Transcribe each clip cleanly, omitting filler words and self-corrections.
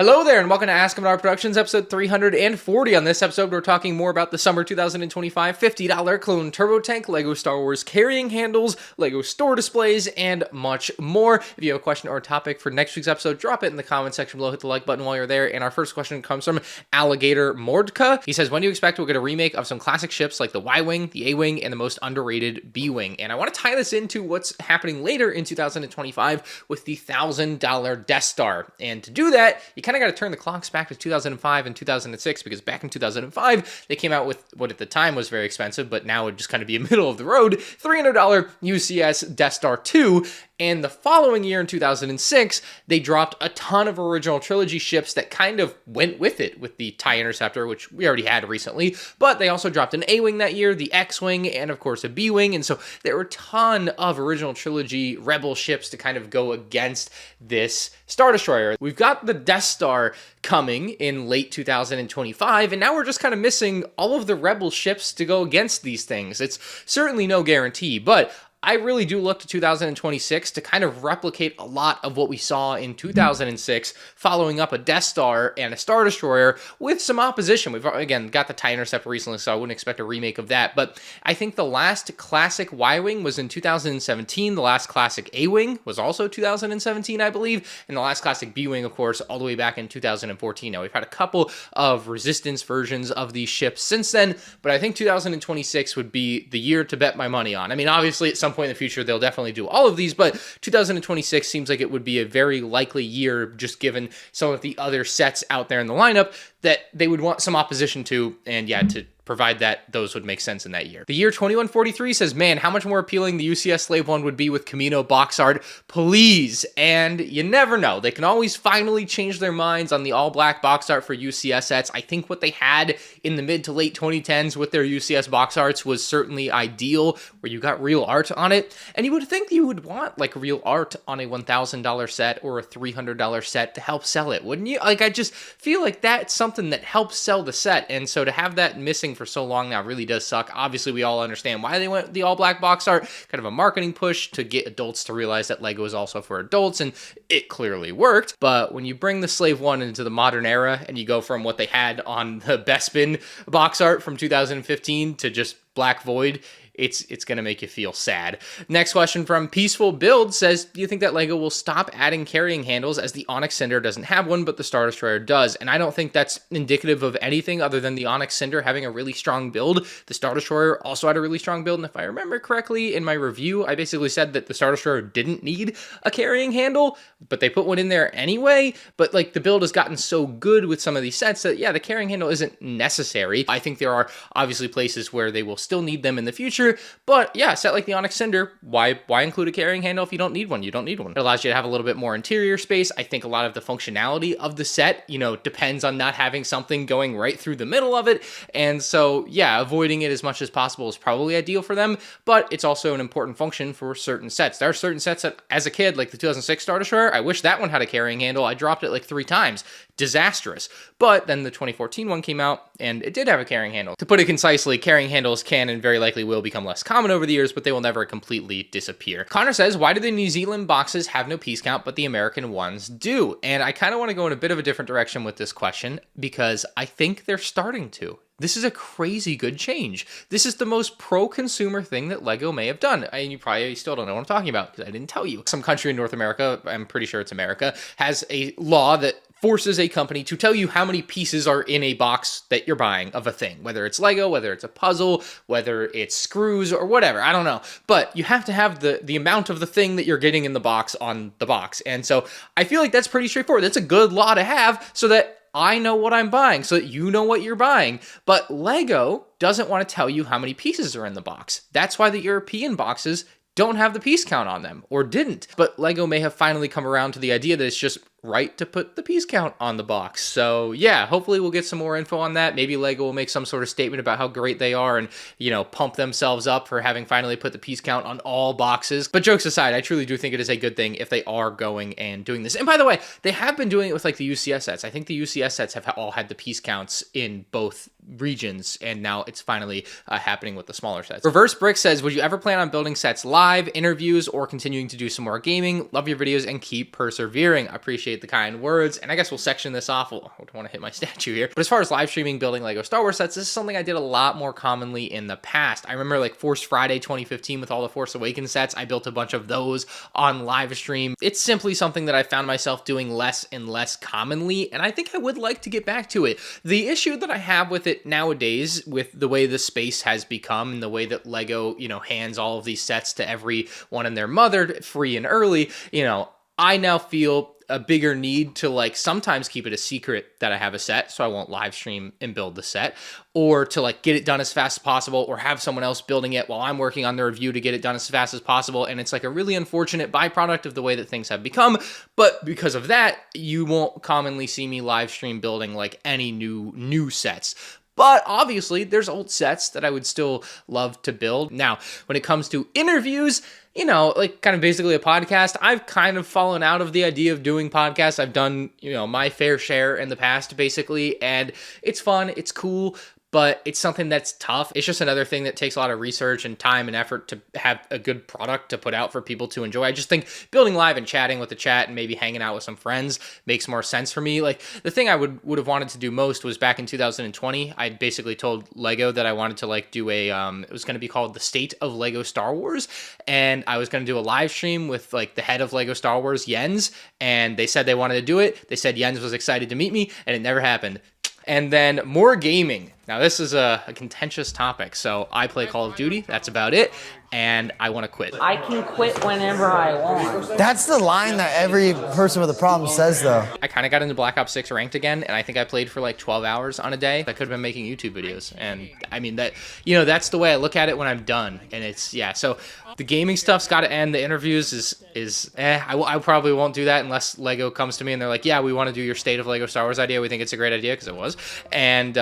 Hello there, and welcome to Ask MandR Productions, episode 340. On this episode, we're talking more about the summer 2025 $50 clone turbo tank, LEGO Star Wars carrying handles, LEGO store displays, and much more. If you have a question or a topic for next week's episode, drop it in the comment section below. Hit the like button while you're there. And our first question comes from Alligator Mordka. He says, when do you expect we'll get a remake of some classic ships like the Y-Wing, the A-Wing, and the most underrated B-Wing? And I want to tie this into what's happening later in 2025 with the $1,000 Death Star. And to do that, you kind of got to turn the clocks back to 2005 and 2006, because back in 2005 they came out with what at the time was very expensive, but now would just kind of be a middle of the road $300 UCS Death Star 2. And the following year in 2006, they dropped a ton of original trilogy ships that kind of went with it, with the TIE Interceptor, which we already had recently, but they also dropped an A-Wing that year, the X-Wing, and of course a B-Wing. And so there were a ton of original trilogy Rebel ships to kind of go against this Star Destroyer. We've got the Death Star coming in late 2025, and now we're just kind of missing all of the Rebel ships to go against these things. It's certainly no guarantee, but I really do look to 2026 to kind of replicate a lot of what we saw in 2006, following up a Death Star and a Star Destroyer with some opposition. We've, again, got the TIE Interceptor recently, so I wouldn't expect a remake of that. But I think the last classic Y-Wing was in 2017. The last classic A-Wing was also 2017, I believe. And the last classic B-Wing, of course, all the way back in 2014. Now, we've had a couple of Resistance versions of these ships since then, but I think 2026 would be the year to bet my money on. I mean, obviously, at some point in the future they'll definitely do all of these, but 2026 seems like it would be a very likely year, just given some of the other sets out there in the lineup that they would want some opposition to, and yeah, to provide that, those would make sense in that year. The year 2143 says, man, how much more appealing the UCS Slave One would be with Camino box art, please. And you never know. They can always finally change their minds on the all-black box art for UCS sets. I think what they had in the mid to late 2010s with their UCS box arts was certainly ideal, where you got real art on it. And you would think you would want like real art on a $1,000 set or a $300 set to help sell it, wouldn't you? Like, I just feel like that's something that helps sell the set. And so to have that missing for so long now really does suck. Obviously, we all understand why they went with the all-black box art, kind of a marketing push to get adults to realize that LEGO is also for adults, and it clearly worked. But when you bring the Slave One into the modern era and you go from what they had on the Bespin box art from 2015 to just Black Void, it's going to make you feel sad. Next question from Peaceful Build says, do you think that LEGO will stop adding carrying handles, as the Onyx Cinder doesn't have one, but the Star Destroyer does? And I don't think that's indicative of anything other than the Onyx Cinder having a really strong build. The Star Destroyer also had a really strong build, and if I remember correctly, in my review, I basically said that the Star Destroyer didn't need a carrying handle, but they put one in there anyway. But like, the build has gotten so good with some of these sets that, yeah, the carrying handle isn't necessary. I think there are obviously places where they will still need them in the future, but yeah, a set like the Onyx Cinder, why include a carrying handle if you don't need one? You don't need one. It allows you to have a little bit more interior space. I think a lot of the functionality of the set, you know, depends on not having something going right through the middle of it. And so, yeah, avoiding it as much as possible is probably ideal for them, but it's also an important function for certain sets. There are certain sets that, as a kid, like the 2006 Star Destroyer, I wish that one had a carrying handle. I dropped it like 3 times. Disastrous. But then the 2014 one came out, and it did have a carrying handle. To put it concisely, carrying handles can and very likely will become less common over the years, but they will never completely disappear. Connor says, why do the New Zealand boxes have no piece count, but the American ones do? And I kind of want to go in a bit of a different direction with this question, because I think they're starting to. This is a crazy good change. This is the most pro-consumer thing that LEGO may have done. And you probably still don't know what I'm talking about, because I didn't tell you. Some country in North America, I'm pretty sure it's America, has a law that forces a company to tell you how many pieces are in a box that you're buying of a thing, whether it's Lego, whether it's a puzzle, whether it's screws or whatever, I don't know. But you have to have the amount of the thing that you're getting in the box on the box. And so I feel like that's pretty straightforward. That's a good law to have so that I know what I'm buying, so that you know what you're buying. But Lego doesn't want to tell you how many pieces are in the box. That's why the European boxes don't have the piece count on them, or didn't. But LEGO may have finally come around to the idea that it's just right to put the piece count on the box. So yeah, hopefully we'll get some more info on that. Maybe LEGO will make some sort of statement about how great they are and, you know, pump themselves up for having finally put the piece count on all boxes. But jokes aside, I truly do think it is a good thing if they are going and doing this. And by the way, they have been doing it with like the UCS sets. I think the UCS sets have all had the piece counts in both regions, and now it's finally happening with the smaller sets. Reverse Brick says, would you ever plan on building sets live, interviews, or continuing to do some more gaming? Love your videos and keep persevering. I appreciate the kind words, and I guess we'll section this off. I don't want to hit my statue here, but as far as live streaming building Lego Star Wars sets, this is something I did a lot more commonly in the past. I remember like Force Friday 2015 with all the Force Awakens sets. I built a bunch of those on live stream. It's simply something that I found myself doing less and less commonly, and I think I would like to get back to it. The issue that I have with it nowadays, with the way the space has become and the way that Lego, you know, hands all of these sets to everyone and their mother free and early, you know, I now feel a bigger need to like sometimes keep it a secret that I have a set, so I won't live stream and build the set, or to like get it done as fast as possible, or have someone else building it while I'm working on the review to get it done as fast as possible. And it's like a really unfortunate byproduct of the way that things have become. But because of that, you won't commonly see me live stream building like any new sets. But obviously, there's old sets that I would still love to build. Now, when it comes to interviews, you know, like kind of basically a podcast, I've kind of fallen out of the idea of doing podcasts. I've done, you know, my fair share in the past, basically, and it's fun, it's cool, but it's something that's tough. It's just another thing that takes a lot of research and time and effort to have a good product to put out for people to enjoy. I just think building live and chatting with the chat and maybe hanging out with some friends makes more sense for me. Like the thing I would have wanted to do most was back in 2020, I basically told Lego that I wanted to like do a, it was going to be called the State of Lego Star Wars. And I was going to do a live stream with like the head of Lego Star Wars, Jens. And they said they wanted to do it. They said Jens was excited to meet me, and it never happened. And then more gaming. Now, this is a contentious topic. So I play Call of Duty. That's about it. And I want to quit. I can quit whenever I want. That's the line that every person with a problem says, though. I kind of got into Black Ops 6 ranked again, and I think I played for like 12 hours on a day. I could have been making YouTube videos. And I mean, that, you know, that's the way I look at it when I'm done. And it's, yeah. So the gaming stuff's got to end. The interviews is I probably won't do that unless Lego comes to me and they're like, yeah, we want to do your State of Lego Star Wars idea. We think it's a great idea, because it was. And,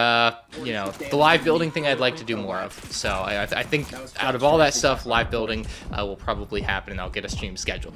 you know, the live building thing I'd like to do more of. So I think out of all that stuff, live building will probably happen, and I'll get a stream scheduled.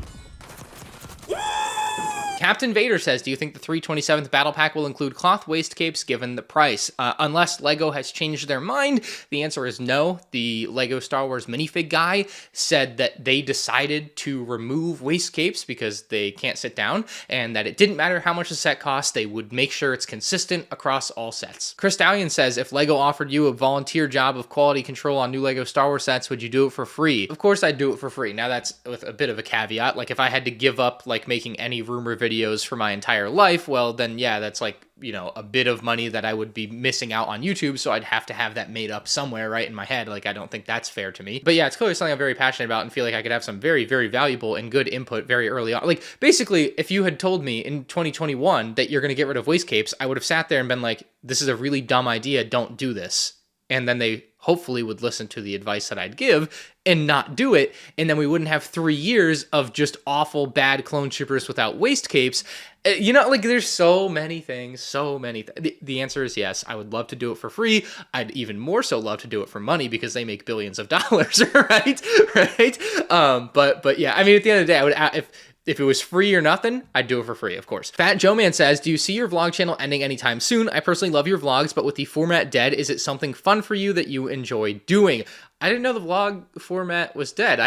Captain Vader says, do you think the 327th Battle Pack will include cloth waist capes given the price? Unless Lego has changed their mind, the answer is no. The Lego Star Wars minifig guy said that they decided to remove waist capes because they can't sit down, and that it didn't matter how much the set cost, they would make sure it's consistent across all sets. Chris Stallion says, if Lego offered you a volunteer job of quality control on new Lego Star Wars sets, would you do it for free? Of course I'd do it for free. Now that's with a bit of a caveat. Like if I had to give up like making any rumor videos for my entire life, well then yeah, that's like, you know, a bit of money that I would be missing out on YouTube, so I'd have to have that made up somewhere right in my head. Like I don't think that's fair to me. But yeah, it's clearly something I'm very passionate about and feel like I could have some very, very valuable and good input very early on. Like basically, if you had told me in 2021 that you're going to get rid of waist capes, I would have sat there and been like, this is a really dumb idea, don't do this. And then they hopefully would listen to the advice that I'd give and not do it. And then we wouldn't have 3 years of just awful, bad clone troopers without waist capes. You know, like there's so many things, The answer is yes. I would love to do it for free. I'd even more so love to do it for money because they make billions of dollars, right? But yeah, I mean, at the end of the day, I would, if it was free or nothing, I'd do it for free, of course. Fat Joe Man says, do you see your vlog channel ending anytime soon? I personally love your vlogs, but with the format dead, is it something fun for you that you enjoy doing? I didn't know the vlog format was dead.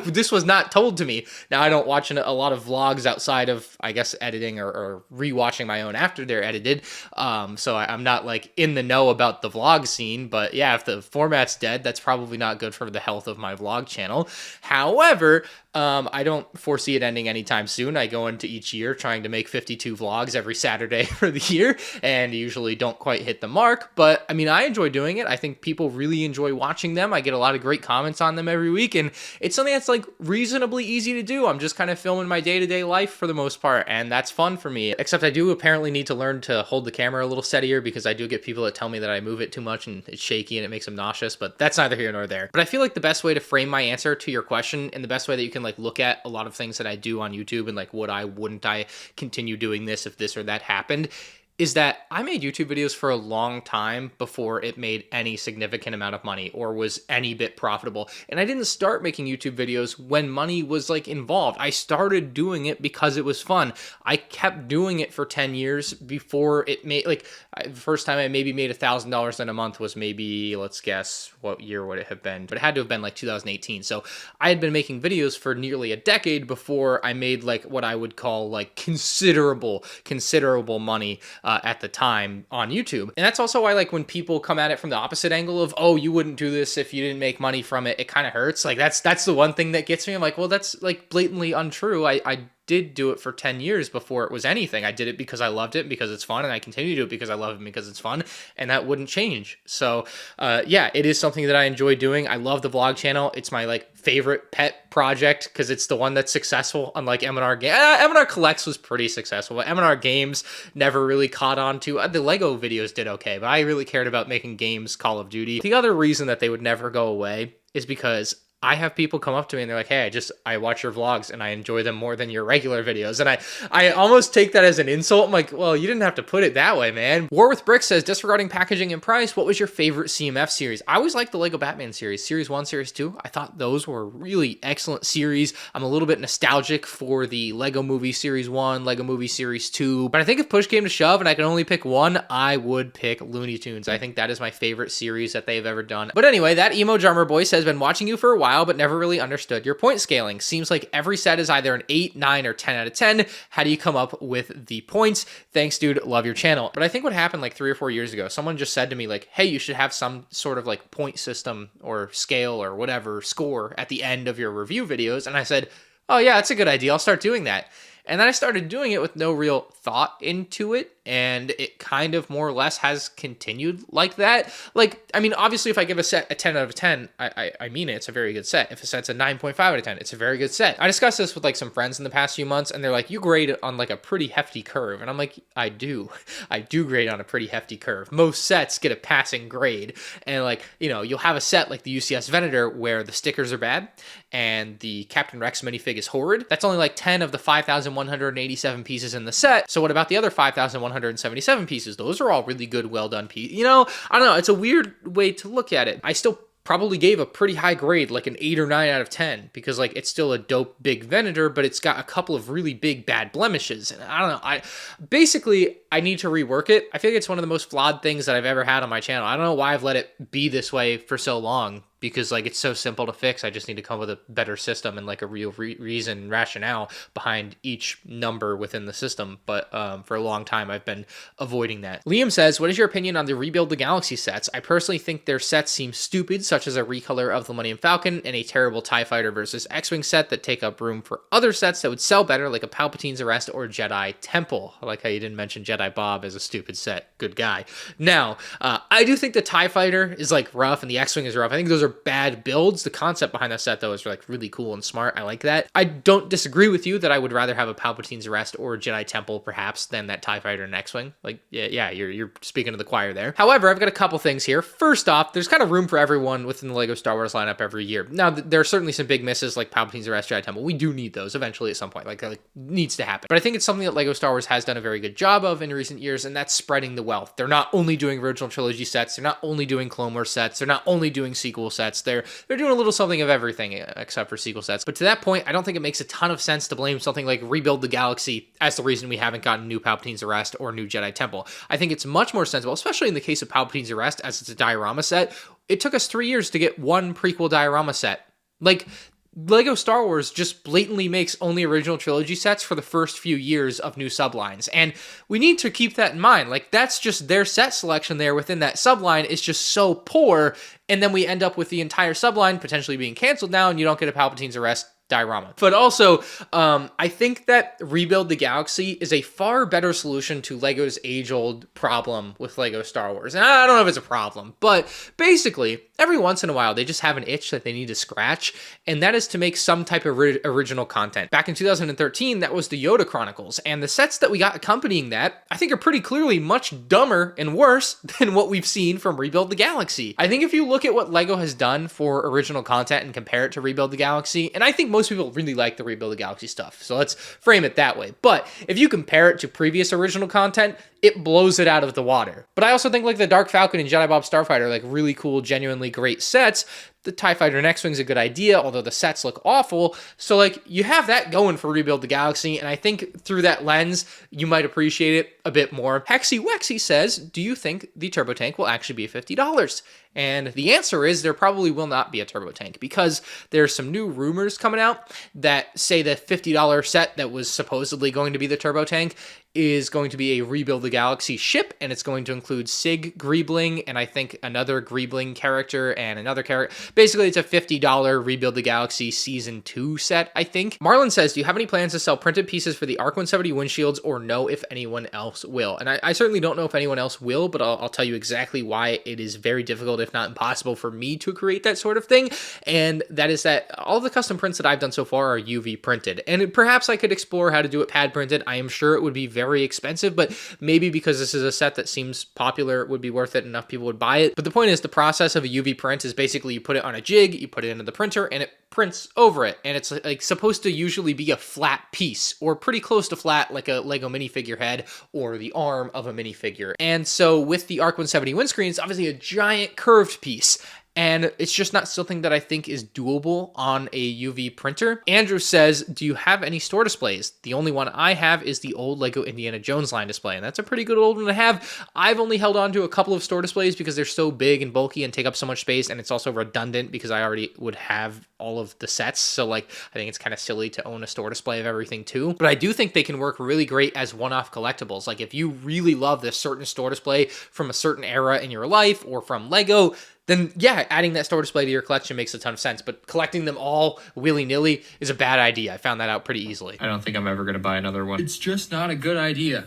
This was not told to me. Now, I don't watch a lot of vlogs outside of, I guess, editing or rewatching my own after they're edited. So I'm not like in the know about the vlog scene. But yeah, if the format's dead, that's probably not good for the health of my vlog channel. However, I don't foresee it ending anytime soon. I go into each year trying to make 52 vlogs every Saturday for the year and usually don't quite hit the mark. But I mean, I enjoy doing it. I think people really enjoy watching them. I get a lot of great comments on them every week, and it's something that's like reasonably easy to do. I'm just kind of filming my day-to-day life for the most part, and that's fun for me. Except I do apparently need to learn to hold the camera a little steadier because I do get people that tell me that I move it too much and it's shaky and it makes them nauseous, but that's neither here nor there. But I feel like the best way to frame my answer to your question and the best way that you can like look at a lot of things that I do on YouTube and like wouldn't I continue doing this if this or that happened is that I made YouTube videos for a long time before it made any significant amount of money or was any bit profitable. And I didn't start making YouTube videos when money was like involved. I started doing it because it was fun. I kept doing it for 10 years before it made, like, the first time I maybe made $1,000 in a month was maybe, let's guess, what year would it have been? But it had to have been like 2018. So I had been making videos for nearly a decade before I made like what I would call like considerable money at the time on YouTube. And that's also why, like, when people come at it from the opposite angle of, oh, you wouldn't do this if you didn't make money from it, it kind of hurts. Like, that's the one thing that gets me. I'm like, well, that's like blatantly untrue. I did do it for 10 years before it was anything. I did it because I loved it, because it's fun, and I continue to do it because I love it, because it's fun, and that wouldn't change. So yeah, it is something that I enjoy doing. I love the vlog channel. It's my like favorite pet project because it's the one that's successful, unlike MandR Games. MandR Collects was pretty successful, but MandR Games never really caught on to. The Lego videos did okay, but I really cared about making games Call of Duty. The other reason that they would never go away is because I have people come up to me and they're like, hey, I watch your vlogs and I enjoy them more than your regular videos. And I almost take that as an insult. I'm like, well, you didn't have to put it that way, man. War with Brick says, disregarding packaging and price, what was your favorite CMF series? I always liked the Lego Batman series, Series 1, Series 2. I thought those were really excellent series. I'm a little bit nostalgic for the Lego Movie Series 1, Lego Movie Series 2. But I think if push came to shove and I could only pick one, I would pick Looney Tunes. I think that is my favorite series that they've ever done. But anyway, that Emo Drummer Boy says, been watching you for a while, but never really understood your point scaling. Seems like every set is either an 8, 9, or 10 out of 10. How do you come up with the points? Thanks, dude. Love your channel. But I think what happened like 3 or 4 years ago, someone just said to me like, hey, you should have some sort of like point system or scale or whatever score at the end of your review videos. And I said, oh yeah, that's a good idea. I'll start doing that. And then I started doing it with no real thought into it, and it kind of more or less has continued like that. Like, I mean, obviously, if I give a set a 10 out of 10, I mean it, it's a very good set. If a set's a 9.5 out of 10, it's a very good set. I discussed this with like some friends in the past few months, and they're like, you grade on like a pretty hefty curve. And I'm like, I do grade on a pretty hefty curve. Most sets get a passing grade. And like, you know, you'll have a set like the UCS Venator where the stickers are bad and the Captain Rex minifig is horrid. That's only like 10 of the 5,187 pieces in the set. So what about the other 5,177 pieces? Those are all really good, well done pieces. You know, I don't know. It's a weird way to look at it. I still probably gave a pretty high grade, like an 8 or 9 out of 10, because like it's still a dope big Venator, but it's got a couple of really big bad blemishes. And I don't know. I need to rework it. I feel like it's one of the most flawed things that I've ever had on my channel. I don't know why I've let it be this way for so long, because like it's so simple to fix. I just need to come with a better system and like a real reason, rationale behind each number within the system. But for a long time, I've been avoiding that. Liam says, what is your opinion on the Rebuild the Galaxy sets? I personally think their sets seem stupid, such as a recolor of the Millennium Falcon and a terrible TIE Fighter versus X-Wing set that take up room for other sets that would sell better, like a Palpatine's Arrest or Jedi Temple. I like how you didn't mention Jedi Bob as a stupid set. Good guy. Now, I do think the TIE Fighter is like rough and the X-Wing is rough. I think those are bad builds. The concept behind that set though is like really cool and smart. I like that. I don't disagree with you that I would rather have a Palpatine's Arrest or a Jedi Temple perhaps than that TIE Fighter and X-Wing. Like, yeah, you're speaking to the choir there. However, I've got a couple things here. First off, there's kind of room for everyone within the Lego Star Wars lineup every year. Now, there are certainly some big misses like Palpatine's Arrest, Jedi Temple. We do need those eventually at some point. Like needs to happen. But I think it's something that Lego Star Wars has done a very good job of in recent years, and that's spreading the wealth. They're not only doing original trilogy sets, they're not only doing Clone Wars sets, they're not only doing sequel sets, they're doing a little something of everything except for sequel sets. But to that point, I don't think it makes a ton of sense to blame something like Rebuild the Galaxy as the reason we haven't gotten new Palpatine's Arrest or new Jedi Temple. I think it's much more sensible, especially in the case of Palpatine's Arrest, as it's a diorama set. It took us 3 years to get one prequel diorama set. Like, Lego Star Wars just blatantly makes only original trilogy sets for the first few years of new sublines. And we need to keep that in mind. Like, that's just their set selection there within that subline is just so poor. And then we end up with the entire subline potentially being canceled now, and you don't get a Palpatine's Arrest diorama. But also, I think that Rebuild the Galaxy is a far better solution to Lego's age-old problem with Lego Star Wars. And I don't know if it's a problem, but basically, every once in a while, they just have an itch that they need to scratch, and that is to make some type of original content. Back in 2013, that was the Yoda Chronicles, and the sets that we got accompanying that, I think are pretty clearly much dumber and worse than what we've seen from Rebuild the Galaxy. I think if you look at what Lego has done for original content and compare it to Rebuild the Galaxy, and I think most people really like the Rebuild the Galaxy stuff, so let's frame it that way. But if you compare it to previous original content, it blows it out of the water. But I also think like the Dark Falcon and Jedi Bob Starfighter are like really cool, genuinely great sets. The TIE Fighter and X-Wing's a good idea, although the sets look awful. So like you have that going for Rebuild the Galaxy, and I think through that lens, you might appreciate it a bit more. Hexy Wexy says, do you think the Turbo Tank will actually be $50? And the answer is there probably will not be a Turbo Tank, because there's some new rumors coming out that say the $50 set that was supposedly going to be the Turbo Tank is going to be a Rebuild the Galaxy ship, and it's going to include Sig Greebling, and I think another Greebling character and another character. Basically, it's a $50 Rebuild the Galaxy Season 2 set, I think. Marlon says, do you have any plans to sell printed pieces for the ARC 170 windshields, or know if anyone else will? And I certainly don't know if anyone else will, but I'll tell you exactly why it is very difficult, if not impossible, for me to create that sort of thing. And that is that all the custom prints that I've done so far are UV printed. And perhaps I could explore how to do it pad printed. I am sure it would be very expensive, but maybe because this is a set that seems popular, it would be worth it. Enough people would buy it. But the point is, the process of a UV print is basically you put it on a jig, you put it into the printer, and it prints over it. And it's like supposed to usually be a flat piece, or pretty close to flat, like a Lego minifigure head or the arm of a minifigure. And so with the ARC 170 windscreen, it's obviously a giant curved piece. And it's just not something that I think is doable on a UV printer. Andrew says, do you have any store displays? The only one I have is the old Lego Indiana Jones line display, and that's a pretty good old one to have. I've only held on to a couple of store displays because they're so big and bulky and take up so much space, and it's also redundant because I already would have all of the sets. So like, I think it's kind of silly to own a store display of everything too. But I do think they can work really great as one-off collectibles. Like if you really love this certain store display from a certain era in your life or from Lego, then yeah, adding that store display to your collection makes a ton of sense. But collecting them all willy-nilly is a bad idea. I found that out pretty easily. I don't think I'm ever going to buy another one. It's just not a good idea.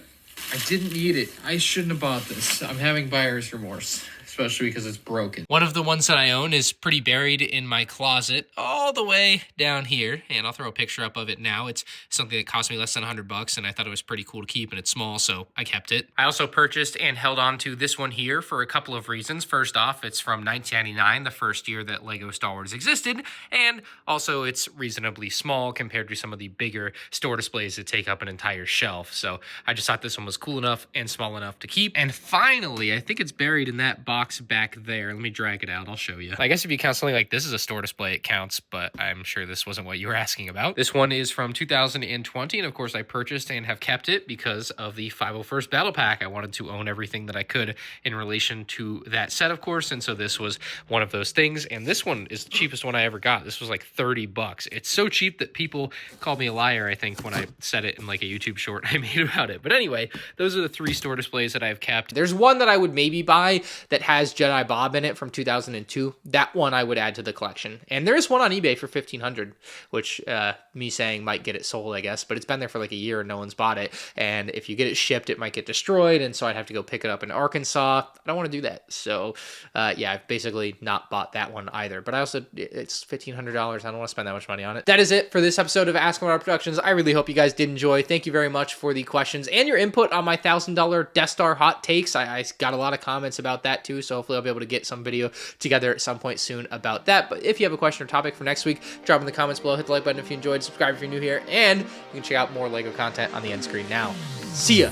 I didn't need it. I shouldn't have bought this. I'm having buyer's remorse, especially because it's broken. One of the ones that I own is pretty buried in my closet all the way down here, and I'll throw a picture up of it now. It's something that cost me less than $100, and I thought it was pretty cool to keep, and it's small, so I kept it. I also purchased and held on to this one here for a couple of reasons. First off, it's from 1999, the first year that Lego Star Wars existed, and also it's reasonably small compared to some of the bigger store displays that take up an entire shelf. So I just thought this one was cool enough and small enough to keep. And finally, I think it's buried in that box back there. Let me drag it out. I'll show you. I guess if you count something like this as a store display, it counts, but I'm sure this wasn't what you were asking about. This one is from 2020, and of course I purchased and have kept it because of the 501st Battle Pack. I wanted to own everything that I could in relation to that set, of course, and so this was one of those things. And this one is the cheapest one I ever got. This was like $30. It's so cheap that people called me a liar, I think, when I said it in like a YouTube short I made about it. But anyway, those are the 3 store displays that I've kept. There's one that I would maybe buy that has Jedi Bob in it from 2002. That one I would add to the collection. And there is one on eBay for $1,500, which me saying might get it sold, I guess, but it's been there for like a year and no one's bought it. And if you get it shipped, it might get destroyed, and so I'd have to go pick it up in Arkansas. I don't want to do that. So yeah, I've basically not bought that one either. But I also, it's $1,500. I don't want to spend that much money on it. That is it for this episode of Ask MandR Productions. I really hope you guys did enjoy. Thank you very much for the questions and your input on my $1,000 Death Star hot takes. I got a lot of comments about that too, so hopefully I'll be able to get some video together at some point soon about that. But if you have a question or topic for next week, drop in the comments below, hit the like button if you enjoyed, subscribe if you're new here, and you can check out more Lego content on the end screen now. See ya!